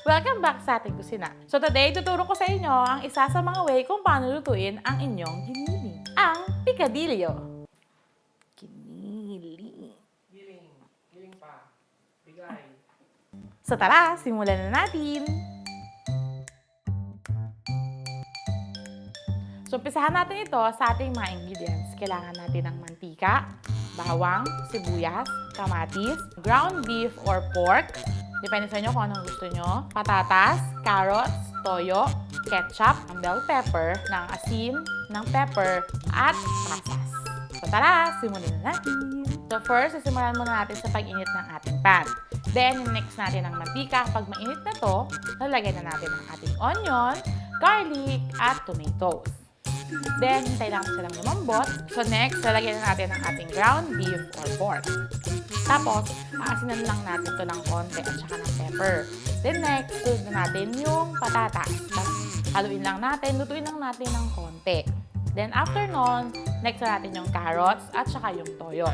Welcome back sa ating kusina. So today, tuturo ko sa inyo ang isa sa mga way kung paano lutuin ang inyong giniling. Ang picadillo. Giniling. Giling pa. Bigay. So tara, simulan na natin. So umpisahan natin ito sa ating mga ingredients. Kailangan natin ng mantika, bawang, sibuyas, kamatis, ground beef or pork, depende sa inyo kung anong gusto nyo, patatas, carrots, toyo, ketchup, ng bell pepper, ng asin, ng pepper, at pasas. So tara, simulan na natin. So first, simulan muna natin sa pag-init ng ating pan. Then, next natin ang mantika. Pag mainit na to, lalagyan na natin ang ating onion, garlic, at tomatoes. Then, hintay lang silang lumambot. So next, lalagyan na natin ang ating ground beef or pork. Tapos, aasinan lang natin ito ng konti at saka ng pepper. Then next, sunod na natin yung patatas. Tapos, haluin lang natin, lutuin lang natin ng konti. Then after nun, next na natin yung carrots at saka yung toyo.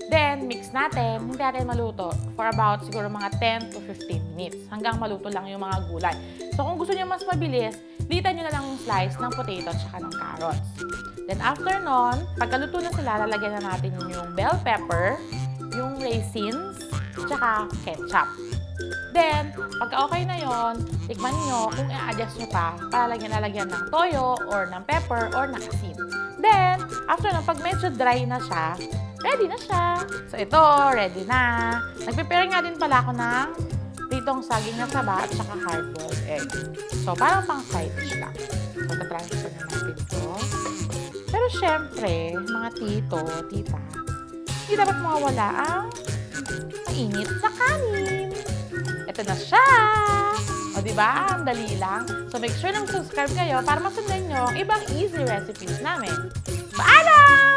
Then, mix natin, hindi natin maluto for about siguro mga 10 to 15 minutes. Hanggang maluto lang yung mga gulay. So kung gusto nyo mas mabilis, litan nyo na lang yung slice ng potato at saka ng carrots. Then after nun, pagkaluto na sila, lalagyan na natin yung bell pepper, yung raisins, tsaka ketchup. Then, pagka okay na yon, tikman nyo kung i-adjust nyo pa para lalagyan ng toyo or ng pepper or ng asin. Then, after nun, pag medyo dry na siya, ready na siya. So ito, ready na. Nag-prepare nga din pala ako ng pritong saging na saba at saka hard-boiled egg. So, parang pang side dish lang. So, tatransfer na natin ito. Pero syempre, mga tito, tita, hindi dapat mawawala ang mainit sa kanin. Ito na siya! O, diba? Ang dali lang. So, make sure na subscribe kayo para masundan nyo ang ibang easy recipes namin. Paalam!